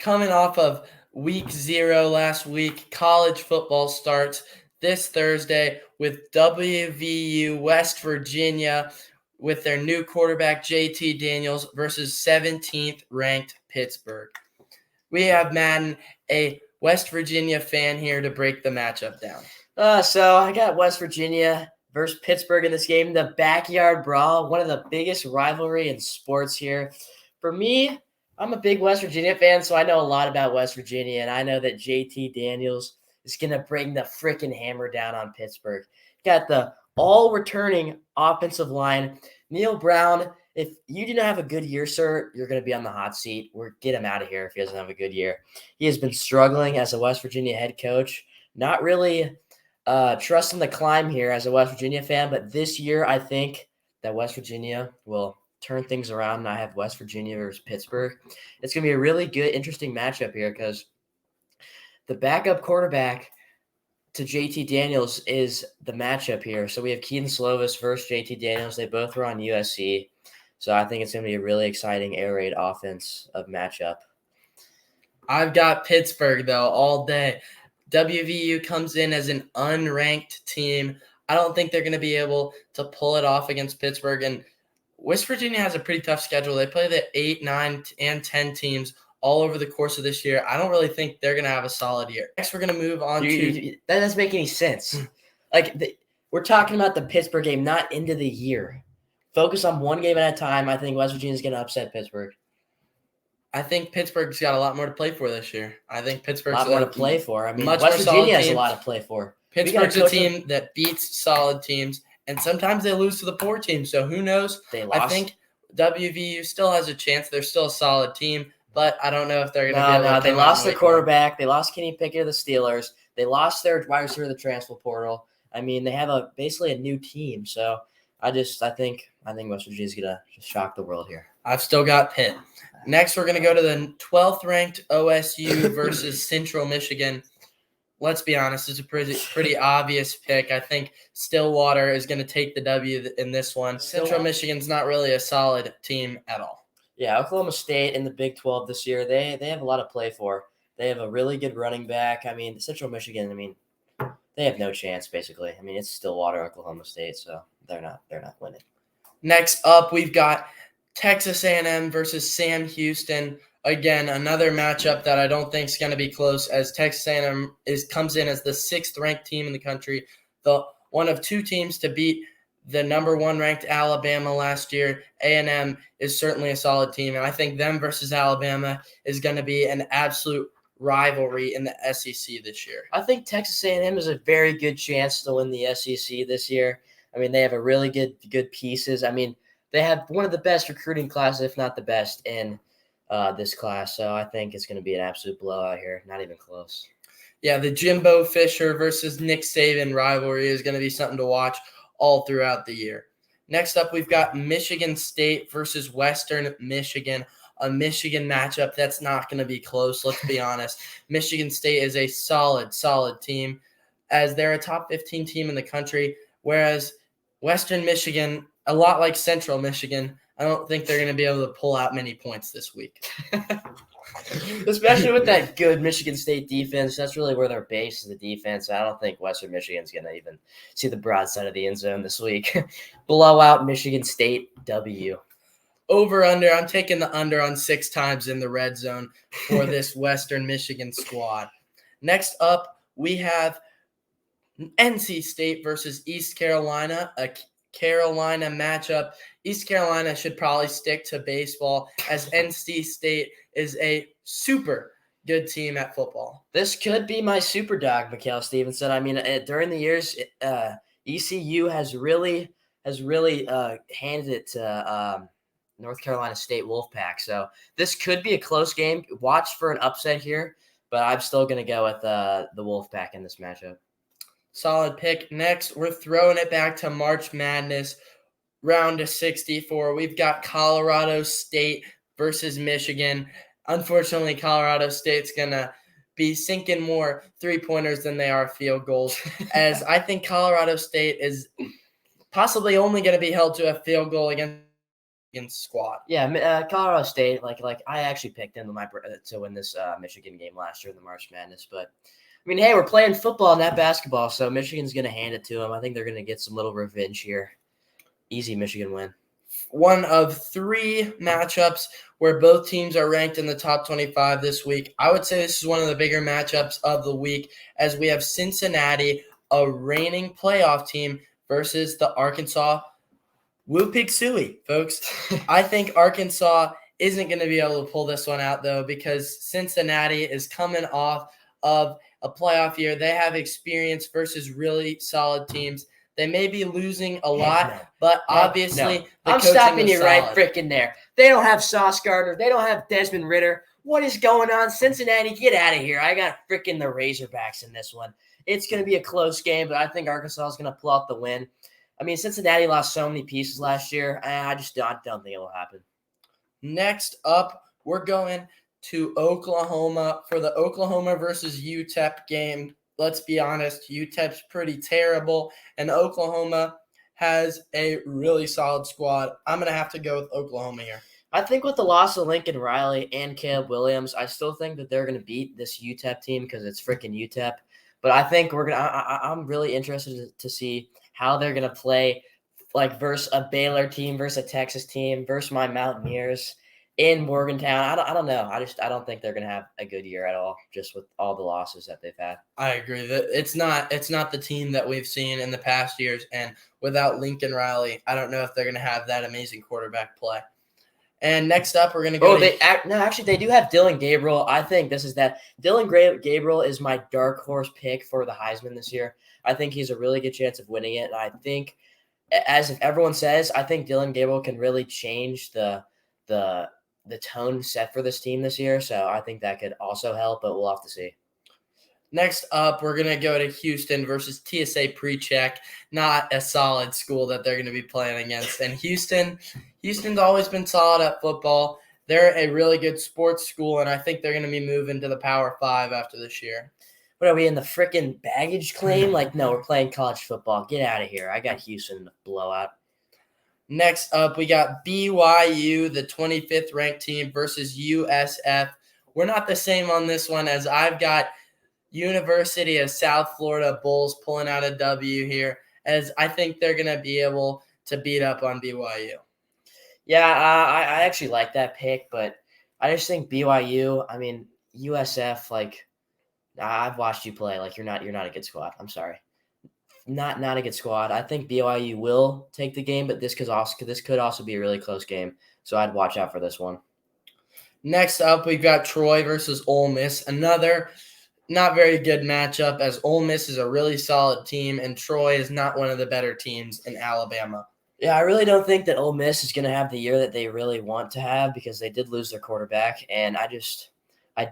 coming off of week 0 last week, college football starts this Thursday with WVU West Virginia with their new quarterback JT Daniels versus 17th ranked Pittsburgh. We have Madden, a West Virginia fan, here to break the matchup down. So I got West Virginia versus Pittsburgh in this game, the backyard brawl, one of the biggest rivalry in sports here. For me, I'm a big West Virginia fan, so I know a lot about West Virginia, and I know that JT Daniels is going to bring the freaking hammer down on Pittsburgh. Got the all-returning offensive line. Neil Brown, if you do not have a good year, sir, you're going to be on the hot seat. Get him out of here if he doesn't have a good year. He has been struggling as a West Virginia head coach, not really trusting the climb here as a West Virginia fan, but this year I think that West Virginia will turn things around, and I have West Virginia versus Pittsburgh. It's going to be a really good, interesting matchup here because the backup quarterback to JT Daniels is the matchup here. So we have Keaton Slovis versus JT Daniels. They both were on USC. So I think it's going to be a really exciting air raid offense of matchup. I've got Pittsburgh, though, all day. WVU comes in as an unranked team. I don't think they're going to be able to pull it off against Pittsburgh. And West Virginia has a pretty tough schedule. They play the 8, 9, and 10 teams all over the course of this year. I don't really think they're going to have a solid year. Next, we're going to move on to – that doesn't make any sense. We're talking about the Pittsburgh game, not into the year. Focus on one game at a time. I think West Virginia is going to upset Pittsburgh. I think Pittsburgh's got a lot more to play for this year. I think Pittsburgh's a lot more to play for. I mean, West Virginia has a lot to play for. Pittsburgh's a team that beats solid teams, and sometimes they lose to the poor teams. So who knows? I think WVU still has a chance. They're still a solid team, but I don't know if they're going to be able to. They lost their quarterback. They lost Kenny Pickett to the Steelers. They lost their wide receiver to the transfer portal. I mean, they have basically a new team. So I think West Virginia's going to just shock the world here. I've still got Pitt. Next, we're going to go to the 12th ranked OSU versus Central Michigan. Let's be honest, it's a pretty obvious pick. I think Stillwater is going to take the W in this one. Central Michigan's not really a solid team at all. Yeah, Oklahoma State in the Big 12 this year, they have a lot to play for. They have a really good running back. I mean, Central Michigan, they have no chance, basically. I mean, it's Stillwater, Oklahoma State, so they're not winning. Next up, we've got Texas A&M versus Sam Houston. Again, another matchup that I don't think is going to be close, as Texas A&M comes in as the 6th ranked team in the country, the one of 2 teams to beat the number 1 ranked Alabama last year. A&M is certainly a solid team, and I think them versus Alabama is going to be an absolute rivalry in the SEC this year. I think Texas A&M has a very good chance to win the SEC this year. I mean, they have a really good pieces. I mean, they have one of the best recruiting classes, if not the best, in this class. So I think it's going to be an absolute blowout here. Not even close. Yeah, the Jimbo Fisher versus Nick Saban rivalry is going to be something to watch all throughout the year. Next up, we've got Michigan State versus Western Michigan, a Michigan matchup that's not going to be close, let's be honest. Michigan State is a solid team, as they're a top 15 team in the country, whereas Western Michigan, a lot like Central Michigan, I don't think they're going to be able to pull out many points this week. Especially with that good Michigan State defense. That's really where their base is, the defense. I don't think Western Michigan's going to even see the broad side of the end zone this week. Blowout Michigan State W. Over-under. I'm taking the under on 6 times in the red zone for this Western Michigan squad. Next up, we have NC State versus East Carolina, a Carolina matchup. East Carolina should probably stick to baseball, as NC State is a super good team at football. This could be my super dog, Mikael Stevenson. I mean, during the years, ECU has really handed it to North Carolina State Wolfpack. So this could be a close game. Watch for an upset here, but I'm still going to go with the Wolfpack in this matchup. Solid pick. Next, we're throwing it back to March Madness, round of 64. We've got Colorado State versus Michigan. Unfortunately, Colorado State's going to be sinking more three-pointers than they are field goals, as I think Colorado State is possibly only going to be held to a field goal against Michigan's squad. Yeah, Colorado State. Like I actually picked them to win this Michigan game last year in the March Madness. But I mean, hey, we're playing football, not basketball, so Michigan's gonna hand it to them. I think they're gonna get some little revenge here. Easy Michigan win. One of 3 matchups where both teams are ranked in the top 25 this week. I would say this is one of the bigger matchups of the week, as we have Cincinnati, a reigning playoff team, versus the Arkansas Woo Pig Suey, folks. I think Arkansas isn't going to be able to pull this one out, though, because Cincinnati is coming off of a playoff year. They have experience versus really solid teams. They may be losing a lot, but obviously the I'm coaching stopping was you right solid. freaking there. They don't have Sauce Gardner. They don't have Desmond Ritter. What is going on? Cincinnati, get out of here. I got freaking the Razorbacks in this one. It's going to be a close game, but I think Arkansas is going to pull out the win. I mean, Cincinnati lost so many pieces last year. I don't think it will happen. Next up, we're going to Oklahoma for the Oklahoma versus UTEP game. Let's be honest, UTEP's pretty terrible, and Oklahoma has a really solid squad. I'm going to have to go with Oklahoma here. I think with the loss of Lincoln Riley and Caleb Williams, I still think that they're going to beat this UTEP team because it's freaking UTEP. But I think I'm really interested to see how they're going to play, like versus a Baylor team, versus a Texas team, versus my Mountaineers in Morgantown. I don't know. I don't think they're going to have a good year at all, just with all the losses that they've had. I agree that it's not the team that we've seen in the past years, and without Lincoln Riley, I don't know if they're going to have that amazing quarterback play. And next up, we're going to go. They do have Dylan Gabriel. I think this is that. Dylan Gabriel is my dark horse pick for the Heisman this year. I think he's a really good chance of winning it. And I think, as if everyone says, I think Dylan Gabriel can really change the tone set for this team this year. So I think that could also help, but we'll have to see. Next up, we're going to go to Houston versus TSA Pre-Check. Not a solid school that they're going to be playing against. And Houston's always been solid at football. They're a really good sports school, and I think they're going to be moving to the Power 5 after this year. What are we in the freaking baggage claim? Like, no, we're playing college football. Get out of here. I got Houston in the blowout. Next up, we got BYU, the 25th ranked team, versus USF. We're not the same on this one, as I've got University of South Florida Bulls pulling out a W here, as I think they're going to be able to beat up on BYU. Yeah, I actually like that pick, but I just think BYU, I mean, USF, like, I've watched you play. Like, you're not a good squad. I'm sorry. Not a good squad. I think BYU will take the game, but this could also be a really close game. So I'd watch out for this one. Next up, we've got Troy versus Ole Miss. Another not very good matchup, as Ole Miss is a really solid team and Troy is not one of the better teams in Alabama. Yeah, I really don't think that Ole Miss is going to have the year that they really want to have, because they did lose their quarterback, and I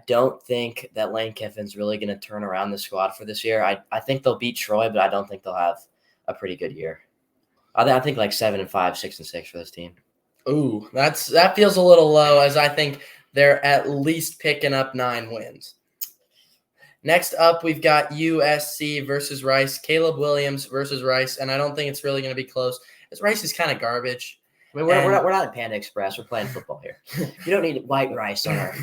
don't think that Lane Kiffin's really going to turn around the squad for this year. I think they'll beat Troy, but I don't think they'll have a pretty good year. I think like 7-5, 6-6 for this team. Ooh, that feels a little low, as I think they're at least picking up 9 wins. Next up, we've got USC versus Rice, Caleb Williams versus Rice, and I don't think it's really going to be close, as Rice is kind of garbage. I mean, we're not at Panda Express. We're playing football here. You don't need white rice on our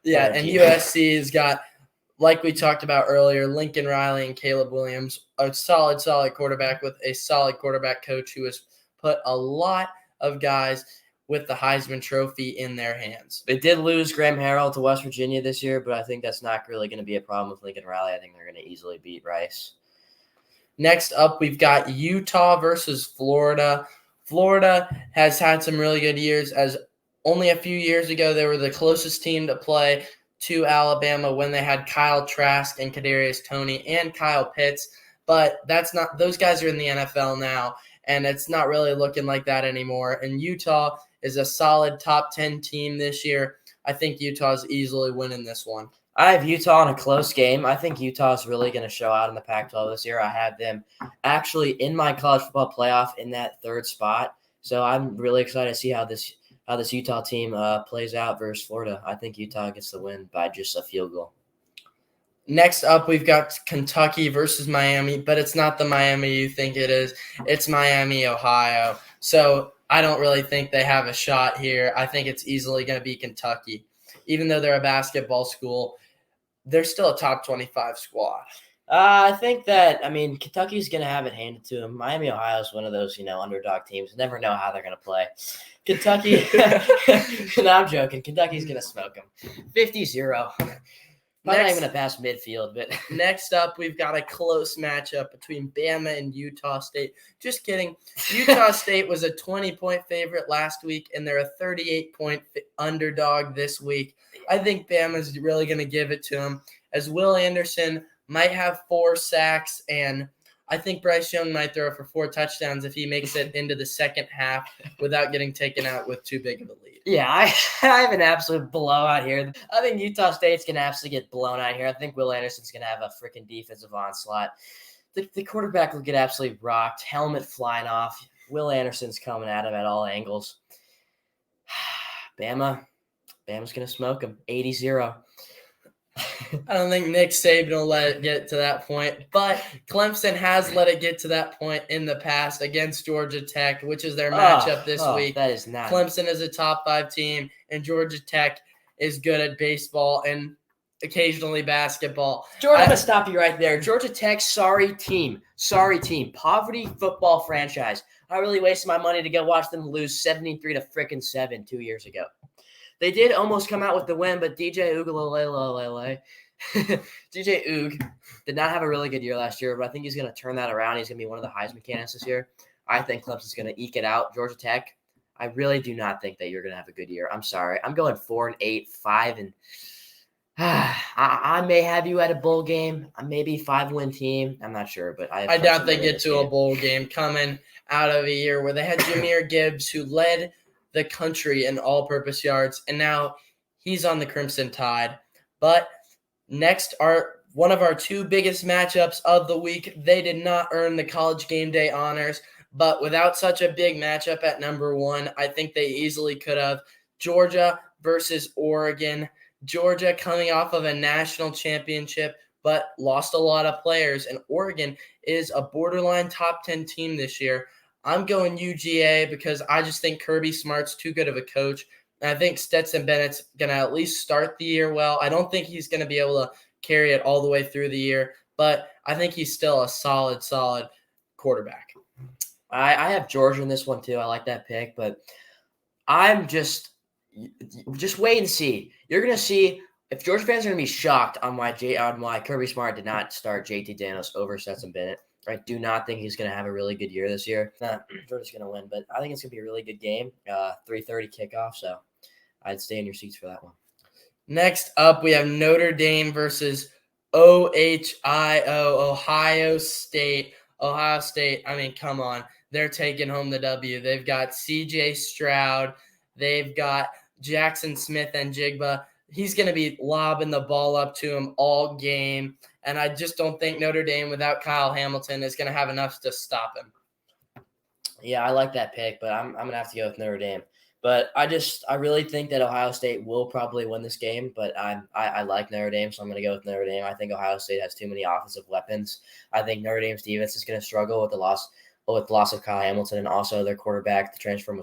Yeah, and USC's got, like we talked about earlier, Lincoln Riley and Caleb Williams, a solid quarterback with a solid quarterback coach who has put a lot of guys with the Heisman Trophy in their hands. They did lose Graham Harrell to West Virginia this year, but I think that's not really going to be a problem with Lincoln Riley. I think they're going to easily beat Rice. Next up, we've got Utah versus Florida. Florida has had some really good years, as only a few years ago they were the closest team to play to Alabama when they had Kyle Trask and Kadarius Toney and Kyle Pitts. But those guys are in the NFL now, and it's not really looking like that anymore. And Utah is a solid top 10 team this year. I think Utah's easily winning this one. I have Utah in a close game. I think Utah is really going to show out in the Pac-12 this year. I have them actually in my college football playoff in that 3rd spot. So I'm really excited to see how this Utah team plays out versus Florida. I think Utah gets the win by just a field goal. Next up, we've got Kentucky versus Miami, but it's not the Miami you think it is. It's Miami, Ohio. So I don't really think they have a shot here. I think it's easily going to be Kentucky. Even though they're a basketball school, they're still a top 25 squad. I think that, Kentucky's going to have it handed to them. Miami, Ohio is one of those, underdog teams. Never know how they're going to play. Kentucky, no, I'm joking. Kentucky's going to smoke them. 50-0. Probably not even going to pass midfield. But next up, we've got a close matchup between Bama and Utah State. Just kidding. Utah State was a 20-point favorite last week, and they're a 38-point underdog this week. I think Bama's really going to give it to them, as Will Anderson might have 4 sacks, and I think Bryce Young might throw for 4 touchdowns if he makes it into the second half without getting taken out with too big of a lead. Yeah, I have an absolute blowout here. I think Utah State's going to absolutely get blown out here. I think Will Anderson's going to have a freaking defensive onslaught. The quarterback will get absolutely rocked, helmet flying off. Will Anderson's coming at him at all angles. Bama's going to smoke him, 80-0. I don't think Nick Saban will let it get to that point, but Clemson has let it get to that point in the past against Georgia Tech, which is their matchup this week. That is not. Clemson is a top 5 team, and Georgia Tech is good at baseball and occasionally basketball. Jordan, I'm going to stop you right there. Georgia Tech, sorry team. Poverty football franchise. I really wasted my money to go watch them lose 73-7 2 years ago. They did almost come out with the win, but DJ Uiagalelei, DJ Oog did not have a really good year last year, but I think he's going to turn that around. He's going to be one of the Heisman candidates this year. I think Clemson's going to eke it out. Georgia Tech, I really do not think that you're going to have a good year. I'm sorry. I'm going 4-8, 5 and I may have you at a bowl game. Maybe 5-win team. I'm not sure, but I doubt they get to a bowl game coming out of a year where they had Jahmyr Gibbs, who led the country in all-purpose yards, and now he's on the Crimson Tide. But next are one of our 2 biggest matchups of the week. They did not earn the College Game Day honors, but without such a big matchup at number 1, I think they easily could have. Georgia versus Oregon. Georgia coming off of a national championship, but lost a lot of players, and Oregon is a borderline top 10 team this year. I'm going UGA because I just think Kirby Smart's too good of a coach. And I think Stetson Bennett's going to at least start the year well. I don't think he's going to be able to carry it all the way through the year, but I think he's still a solid quarterback. I have Georgia in this one too. I like that pick, but I'm just wait and see. You're going to see if Georgia fans are going to be shocked on why Kirby Smart did not start JT Daniels over Stetson Bennett. I do not think he's going to have a really good year this year. Georgia's going to win, but I think it's going to be a really good game. 3:30 kickoff, so I'd stay in your seats for that one. Next up, we have Notre Dame versus Ohio State. Ohio State, come on. They're taking home the W. They've got C.J. Stroud. They've got Jackson Smith and Jigba. He's going to be lobbing the ball up to him all game. And I just don't think Notre Dame without Kyle Hamilton is going to have enough to stop him. Yeah, I like that pick, but I'm going to have to go with Notre Dame. But I really think that Ohio State will probably win this game, but I like Notre Dame, so I'm going to go with Notre Dame. I think Ohio State has too many offensive weapons. I think Notre Dame's defense is going to struggle with the loss of Kyle Hamilton, and also their quarterback, the transfer from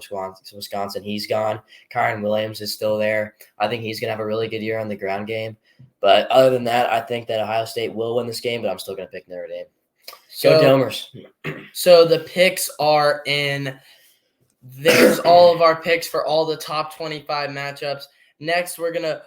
Wisconsin, he's gone. Kyron Williams is still there. I think he's going to have a really good year on the ground game. But other than that, I think that Ohio State will win this game, but I'm still going to pick Notre Dame. Go Domers. So the picks are in. There's all of our picks for all the top 25 matchups. Next, we're going to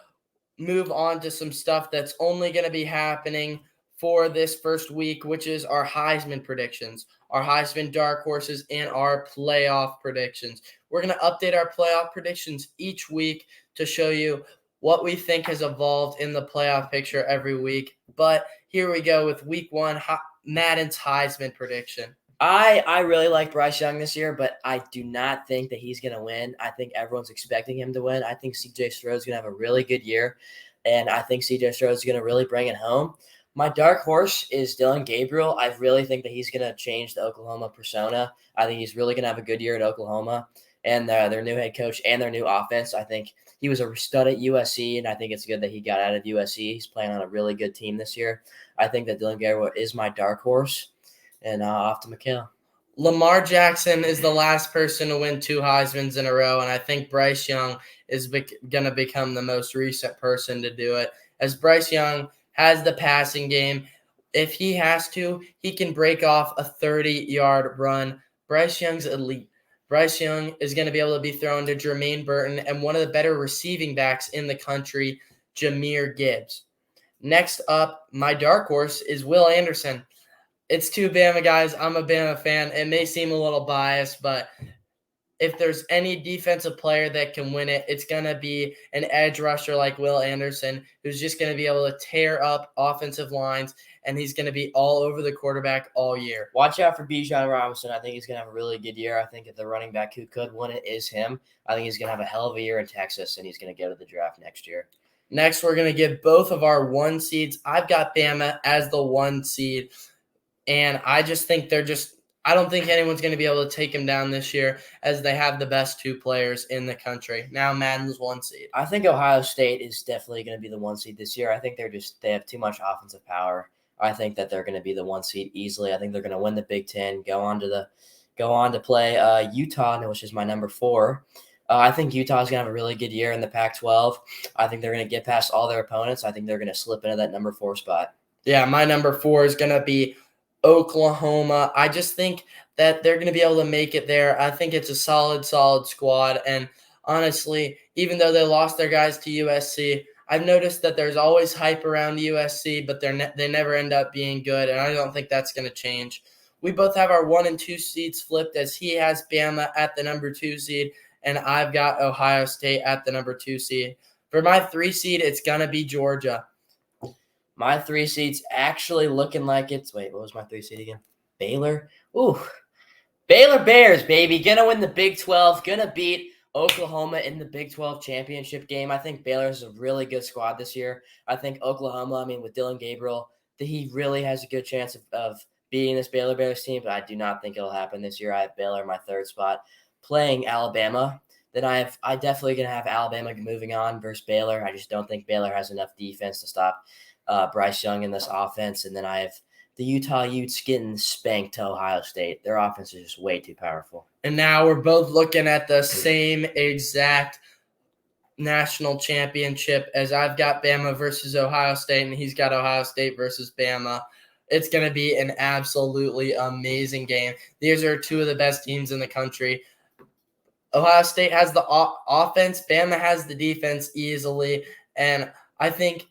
move on to some stuff that's only going to be happening for this first week, which is our Heisman predictions, our Heisman dark horses, and our playoff predictions. We're going to update our playoff predictions each week to show you what we think has evolved in the playoff picture every week. But here we go with week 1, Madden's Heisman prediction. I really like Bryce Young this year, but I do not think that he's going to win. I think everyone's expecting him to win. I think C.J. Stroud's going to have a really good year, and I think C.J. Stroud's going to really bring it home. My dark horse is Dillon Gabriel. I really think that he's going to change the Oklahoma persona. I think he's really going to have a good year at Oklahoma and their new head coach and their new offense. I think he was a stud at USC, and I think it's good that he got out of USC. He's playing on a really good team this year. I think that Dillon Gabriel is my dark horse. And off to Mikhail. Lamar Jackson is the last person to win 2 Heismans in a row, and I think Bryce Young is going to become the most recent person to do it. As Bryce Young has the passing game, if he has to, he can break off a 30-yard run. Bryce Young's elite. Bryce Young is going to be able to be thrown to Jermaine Burton and one of the better receiving backs in the country, Jahmyr Gibbs. Next up, my dark horse is Will Anderson. It's 2 Bama guys. I'm a Bama fan. It may seem a little biased, but if there's any defensive player that can win it, it's going to be an edge rusher like Will Anderson, who's just going to be able to tear up offensive lines, and he's going to be all over the quarterback all year. Watch out for Bijan Robinson. I think he's going to have a really good year. I think if the running back who could win it is him, I think he's going to have a hell of a year in Texas, and he's going to go to the draft next year. Next, we're going to give both of our 1 seeds. I've got Bama as the 1 seed. And I just think I don't think anyone's going to be able to take him down this year as they have the best 2 players in the country. Now Madden's 1 seed. I think Ohio State is definitely going to be the 1 seed this year. I think they have too much offensive power. I think that they're going to be the 1 seed easily. I think they're going to win the Big Ten, go on to play Utah, which is my number 4. I think Utah is going to have a really good year in the Pac-12. I think they're going to get past all their opponents. I think they're going to slip into that number 4 spot. Yeah, my number 4 is going to be Oklahoma. I just think that they're going to be able to make it there. I think it's a solid squad. And honestly, even though they lost their guys to USC, I've noticed that there's always hype around USC, but they never end up being good. And I don't think that's going to change. We both have our 1 and 2 seeds flipped, as he has Bama at the number 2 seed, and I've got Ohio State at the number 2 seed. For my 3 seed, it's going to be Georgia. My 3 seed's actually looking like it's – wait, what was my 3 seed again? Baylor? Ooh. Baylor Bears, baby. Going to win the Big 12. Going to beat Oklahoma in the Big 12 championship game. I think Baylor's a really good squad this year. I think Oklahoma, with Dillon Gabriel, he really has a good chance of beating this Baylor Bears team, but I do not think it'll happen this year. I have Baylor in my 3rd spot playing Alabama. Then I definitely going to have Alabama moving on versus Baylor. I just don't think Baylor has enough defense to stop Bryce Young in this offense. And then I have the Utah Utes getting spanked to Ohio State. Their offense is just way too powerful. And now we're both looking at the same exact national championship, as I've got Bama versus Ohio State, and he's got Ohio State versus Bama. It's going to be an absolutely amazing game. These are 2 of the best teams in the country. Ohio State has the offense. Bama has the defense easily. And I think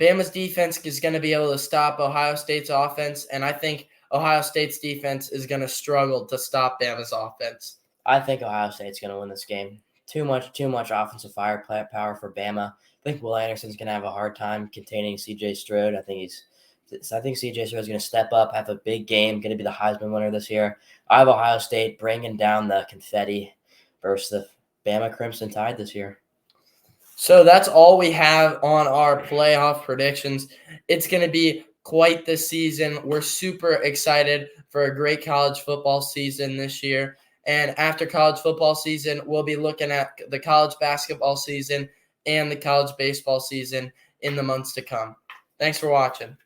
Bama's defense is going to be able to stop Ohio State's offense. And I think Ohio State's defense is going to struggle to stop Bama's offense. I think Ohio State's going to win this game. Too much offensive firepower for Bama. I think Will Anderson's going to have a hard time containing C.J. Stroud. I think C.J. Stroud's going to step up, have a big game, going to be the Heisman winner this year. I have Ohio State bringing down the confetti versus the Bama Crimson Tide this year. So that's all we have on our playoff predictions. It's going to be quite the season. We're super excited for a great college football season this year. And after college football season, we'll be looking at the college basketball season and the college baseball season in the months to come. Thanks for watching.